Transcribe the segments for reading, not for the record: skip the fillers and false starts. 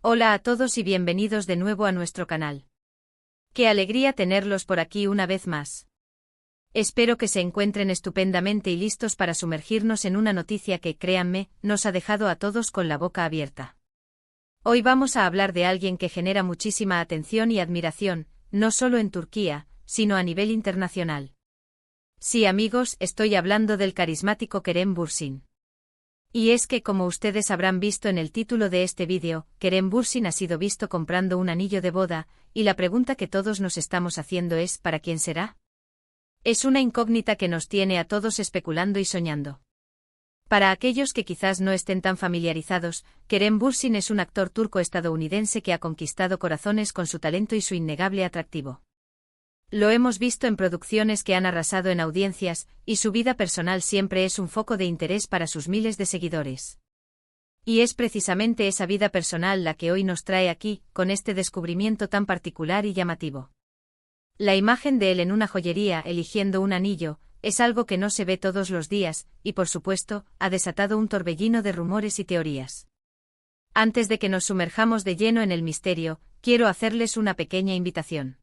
Hola a todos y bienvenidos de nuevo a nuestro canal. Qué alegría tenerlos por aquí una vez más. Espero que se encuentren estupendamente y listos para sumergirnos en una noticia que, créanme, nos ha dejado a todos con la boca abierta. Hoy vamos a hablar de alguien que genera muchísima atención y admiración, no solo en Turquía, sino a nivel internacional. Sí, amigos, estoy hablando del carismático Kerem Bürsin. Y es que, como ustedes habrán visto en el título de este vídeo, Kerem Bürsin ha sido visto comprando un anillo de boda, y la pregunta que todos nos estamos haciendo es ¿para quién será? Es una incógnita que nos tiene a todos especulando y soñando. Para aquellos que quizás no estén tan familiarizados, Kerem Bürsin es un actor turco-estadounidense que ha conquistado corazones con su talento y su innegable atractivo. Lo hemos visto en producciones que han arrasado en audiencias, y su vida personal siempre es un foco de interés para sus miles de seguidores. Y es precisamente esa vida personal la que hoy nos trae aquí, con este descubrimiento tan particular y llamativo. La imagen de él en una joyería eligiendo un anillo, es algo que no se ve todos los días, y por supuesto, ha desatado un torbellino de rumores y teorías. Antes de que nos sumerjamos de lleno en el misterio, quiero hacerles una pequeña invitación.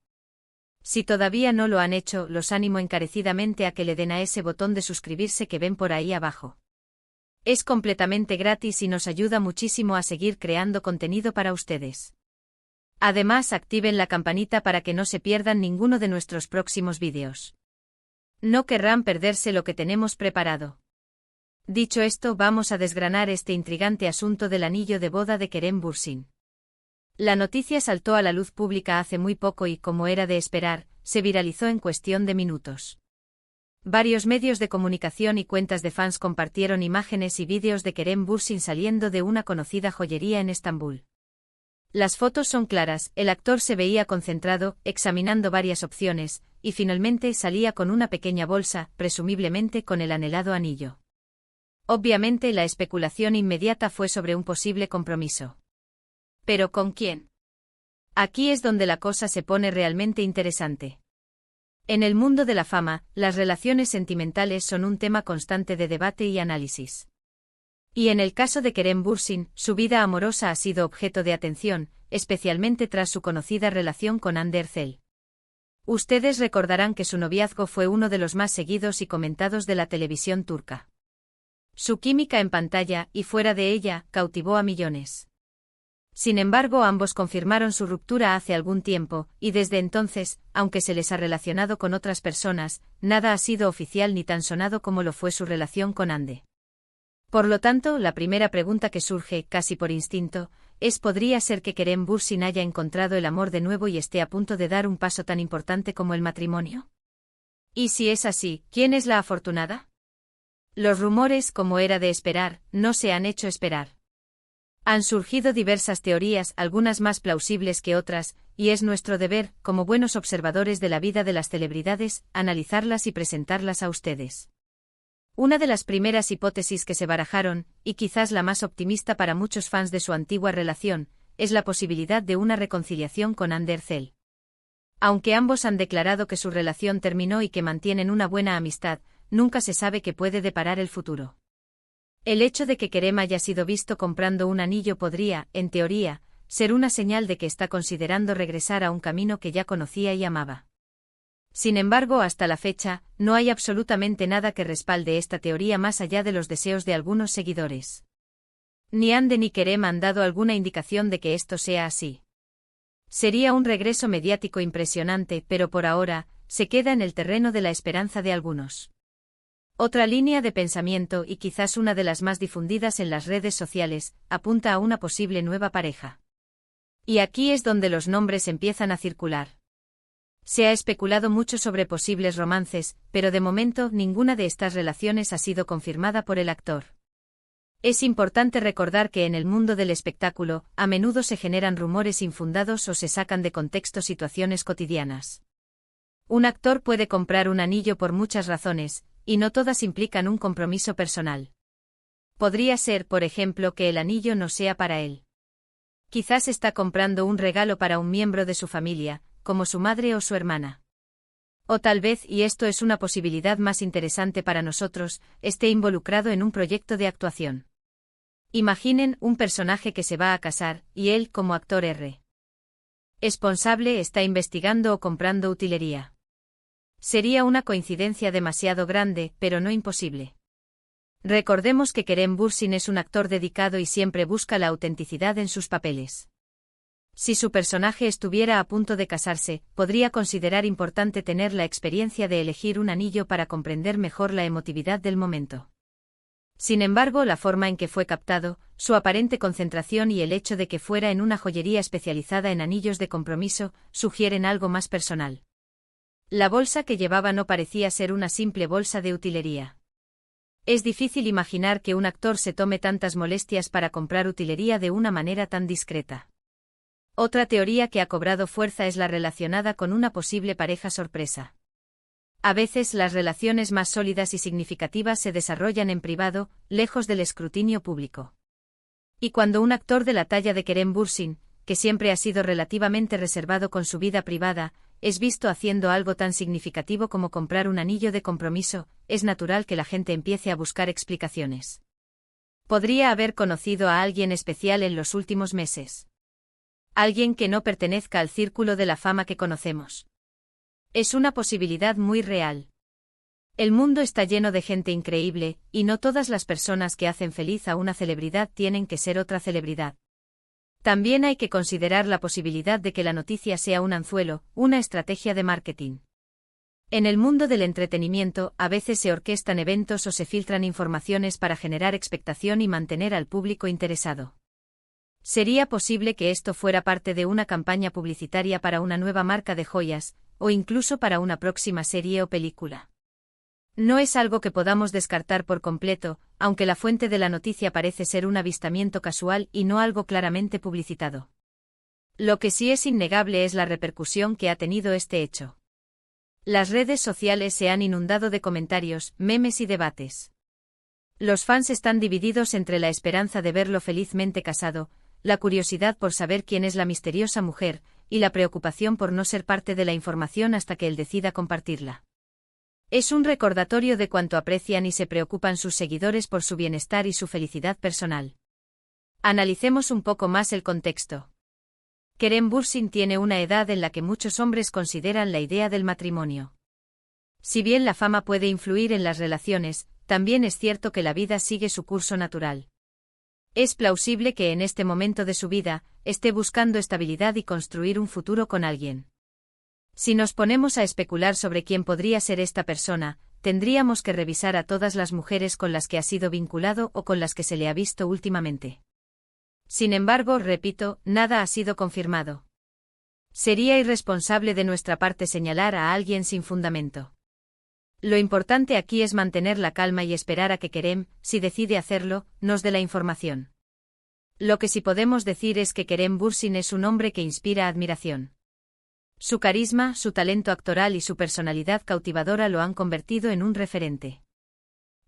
Si todavía no lo han hecho, los animo encarecidamente a que le den a ese botón de suscribirse que ven por ahí abajo. Es completamente gratis y nos ayuda muchísimo a seguir creando contenido para ustedes. Además, activen la campanita para que no se pierdan ninguno de nuestros próximos vídeos. No querrán perderse lo que tenemos preparado. Dicho esto, vamos a desgranar este intrigante asunto del anillo de boda de Kerem Bürsin. La noticia saltó a la luz pública hace muy poco y, como era de esperar, se viralizó en cuestión de minutos. Varios medios de comunicación y cuentas de fans compartieron imágenes y vídeos de Kerem Bürsin saliendo de una conocida joyería en Estambul. Las fotos son claras, el actor se veía concentrado, examinando varias opciones, y finalmente salía con una pequeña bolsa, presumiblemente con el anhelado anillo. Obviamente la especulación inmediata fue sobre un posible compromiso. ¿Pero con quién? Aquí es donde la cosa se pone realmente interesante. En el mundo de la fama, las relaciones sentimentales son un tema constante de debate y análisis. Y en el caso de Kerem Bürsin, su vida amorosa ha sido objeto de atención, especialmente tras su conocida relación con Hande Erçel. Ustedes recordarán que su noviazgo fue uno de los más seguidos y comentados de la televisión turca. Su química en pantalla, y fuera de ella, cautivó a millones. Sin embargo, ambos confirmaron su ruptura hace algún tiempo, y desde entonces, aunque se les ha relacionado con otras personas, nada ha sido oficial ni tan sonado como lo fue su relación con Hande. Por lo tanto, la primera pregunta que surge, casi por instinto, es ¿podría ser que Kerem Bürsin haya encontrado el amor de nuevo y esté a punto de dar un paso tan importante como el matrimonio? Y si es así, ¿quién es la afortunada? Los rumores, como era de esperar, no se han hecho esperar. Han surgido diversas teorías, algunas más plausibles que otras, y es nuestro deber, como buenos observadores de la vida de las celebridades, analizarlas y presentarlas a ustedes. Una de las primeras hipótesis que se barajaron, y quizás la más optimista para muchos fans de su antigua relación, es la posibilidad de una reconciliación con Hande Erçel. Aunque ambos han declarado que su relación terminó y que mantienen una buena amistad, nunca se sabe qué puede deparar el futuro. El hecho de que Kerem haya sido visto comprando un anillo podría, en teoría, ser una señal de que está considerando regresar a un camino que ya conocía y amaba. Sin embargo, hasta la fecha, no hay absolutamente nada que respalde esta teoría más allá de los deseos de algunos seguidores. Ni Hande ni Kerem han dado alguna indicación de que esto sea así. Sería un regreso mediático impresionante, pero por ahora, se queda en el terreno de la esperanza de algunos. Otra línea de pensamiento, y quizás una de las más difundidas en las redes sociales, apunta a una posible nueva pareja. Y aquí es donde los nombres empiezan a circular. Se ha especulado mucho sobre posibles romances, pero de momento ninguna de estas relaciones ha sido confirmada por el actor. Es importante recordar que en el mundo del espectáculo, a menudo se generan rumores infundados o se sacan de contexto situaciones cotidianas. Un actor puede comprar un anillo por muchas razones, y no todas implican un compromiso personal. Podría ser, por ejemplo, que el anillo no sea para él. Quizás está comprando un regalo para un miembro de su familia, como su madre o su hermana. O tal vez, y esto es una posibilidad más interesante para nosotros, esté involucrado en un proyecto de actuación. Imaginen un personaje que se va a casar, y él, como actor responsable, está investigando o comprando utilería. Sería una coincidencia demasiado grande, pero no imposible. Recordemos que Kerem Bürsin es un actor dedicado y siempre busca la autenticidad en sus papeles. Si su personaje estuviera a punto de casarse, podría considerar importante tener la experiencia de elegir un anillo para comprender mejor la emotividad del momento. Sin embargo, la forma en que fue captado, su aparente concentración y el hecho de que fuera en una joyería especializada en anillos de compromiso, sugieren algo más personal. La bolsa que llevaba no parecía ser una simple bolsa de utilería. Es difícil imaginar que un actor se tome tantas molestias para comprar utilería de una manera tan discreta. Otra teoría que ha cobrado fuerza es la relacionada con una posible pareja sorpresa. A veces las relaciones más sólidas y significativas se desarrollan en privado, lejos del escrutinio público. Y cuando un actor de la talla de Kerem Bürsin, que siempre ha sido relativamente reservado con su vida privada, es visto haciendo algo tan significativo como comprar un anillo de compromiso, es natural que la gente empiece a buscar explicaciones. ¿Podría haber conocido a alguien especial en los últimos meses? Alguien que no pertenezca al círculo de la fama que conocemos. Es una posibilidad muy real. El mundo está lleno de gente increíble, y no todas las personas que hacen feliz a una celebridad tienen que ser otra celebridad. También hay que considerar la posibilidad de que la noticia sea un anzuelo, una estrategia de marketing. En el mundo del entretenimiento, a veces se orquestan eventos o se filtran informaciones para generar expectación y mantener al público interesado. Sería posible que esto fuera parte de una campaña publicitaria para una nueva marca de joyas, o incluso para una próxima serie o película. No es algo que podamos descartar por completo, aunque la fuente de la noticia parece ser un avistamiento casual y no algo claramente publicitado. Lo que sí es innegable es la repercusión que ha tenido este hecho. Las redes sociales se han inundado de comentarios, memes y debates. Los fans están divididos entre la esperanza de verlo felizmente casado, la curiosidad por saber quién es la misteriosa mujer, y la preocupación por no ser parte de la información hasta que él decida compartirla. Es un recordatorio de cuánto aprecian y se preocupan sus seguidores por su bienestar y su felicidad personal. Analicemos un poco más el contexto. Kerem Bürsin tiene una edad en la que muchos hombres consideran la idea del matrimonio. Si bien la fama puede influir en las relaciones, también es cierto que la vida sigue su curso natural. Es plausible que en este momento de su vida, esté buscando estabilidad y construir un futuro con alguien. Si nos ponemos a especular sobre quién podría ser esta persona, tendríamos que revisar a todas las mujeres con las que ha sido vinculado o con las que se le ha visto últimamente. Sin embargo, repito, nada ha sido confirmado. Sería irresponsable de nuestra parte señalar a alguien sin fundamento. Lo importante aquí es mantener la calma y esperar a que Kerem, si decide hacerlo, nos dé la información. Lo que sí podemos decir es que Kerem Bürsin es un hombre que inspira admiración. Su carisma, su talento actoral y su personalidad cautivadora lo han convertido en un referente.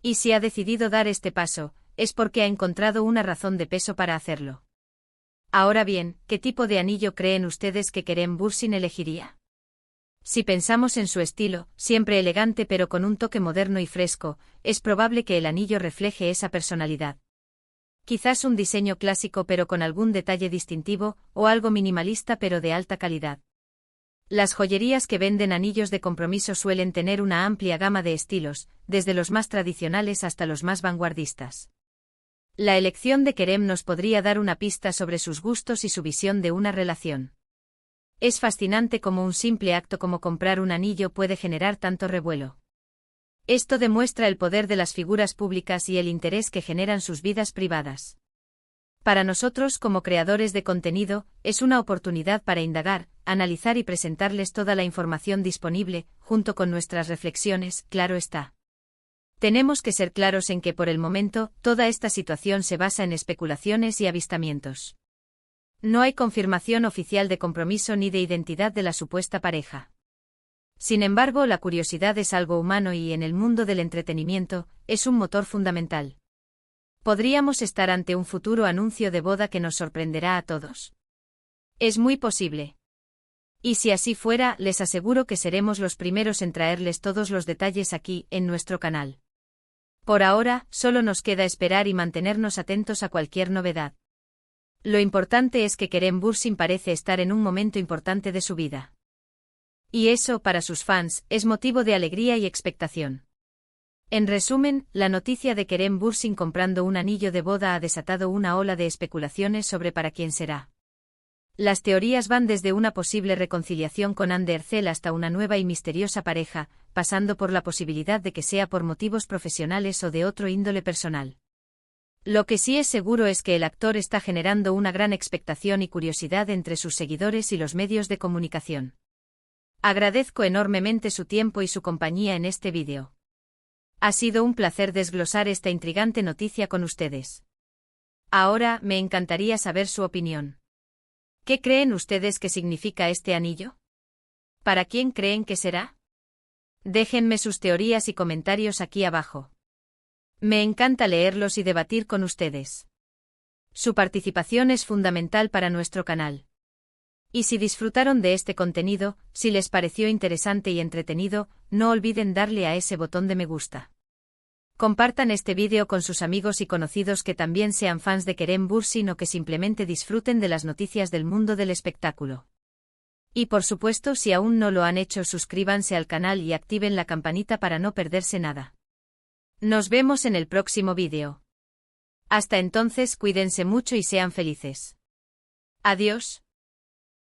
Y si ha decidido dar este paso, es porque ha encontrado una razón de peso para hacerlo. Ahora bien, ¿qué tipo de anillo creen ustedes que Kerem Bürsin elegiría? Si pensamos en su estilo, siempre elegante pero con un toque moderno y fresco, es probable que el anillo refleje esa personalidad. Quizás un diseño clásico pero con algún detalle distintivo, o algo minimalista pero de alta calidad. Las joyerías que venden anillos de compromiso suelen tener una amplia gama de estilos, desde los más tradicionales hasta los más vanguardistas. La elección de Kerem nos podría dar una pista sobre sus gustos y su visión de una relación. Es fascinante cómo un simple acto como comprar un anillo puede generar tanto revuelo. Esto demuestra el poder de las figuras públicas y el interés que generan sus vidas privadas. Para nosotros como creadores de contenido, es una oportunidad para indagar, analizar y presentarles toda la información disponible, junto con nuestras reflexiones, claro está. Tenemos que ser claros en que por el momento, toda esta situación se basa en especulaciones y avistamientos. No hay confirmación oficial de compromiso ni de identidad de la supuesta pareja. Sin embargo, la curiosidad es algo humano y en el mundo del entretenimiento, es un motor fundamental. Podríamos estar ante un futuro anuncio de boda que nos sorprenderá a todos. Es muy posible. Y si así fuera, les aseguro que seremos los primeros en traerles todos los detalles aquí, en nuestro canal. Por ahora, solo nos queda esperar y mantenernos atentos a cualquier novedad. Lo importante es que Kerem Bürsin parece estar en un momento importante de su vida. Y eso, para sus fans, es motivo de alegría y expectación. En resumen, la noticia de Kerem Bürsin comprando un anillo de boda ha desatado una ola de especulaciones sobre para quién será. Las teorías van desde una posible reconciliación con Hande Erçel hasta una nueva y misteriosa pareja, pasando por la posibilidad de que sea por motivos profesionales o de otro índole personal. Lo que sí es seguro es que el actor está generando una gran expectación y curiosidad entre sus seguidores y los medios de comunicación. Agradezco enormemente su tiempo y su compañía en este vídeo. Ha sido un placer desglosar esta intrigante noticia con ustedes. Ahora, me encantaría saber su opinión. ¿Qué creen ustedes que significa este anillo? ¿Para quién creen que será? Déjenme sus teorías y comentarios aquí abajo. Me encanta leerlos y debatir con ustedes. Su participación es fundamental para nuestro canal. Y si disfrutaron de este contenido, si les pareció interesante y entretenido, no olviden darle a ese botón de me gusta. Compartan este vídeo con sus amigos y conocidos que también sean fans de Kerem Bürsin o que simplemente disfruten de las noticias del mundo del espectáculo. Y por supuesto, si aún no lo han hecho, suscríbanse al canal y activen la campanita para no perderse nada. Nos vemos en el próximo vídeo. Hasta entonces, cuídense mucho y sean felices. Adiós.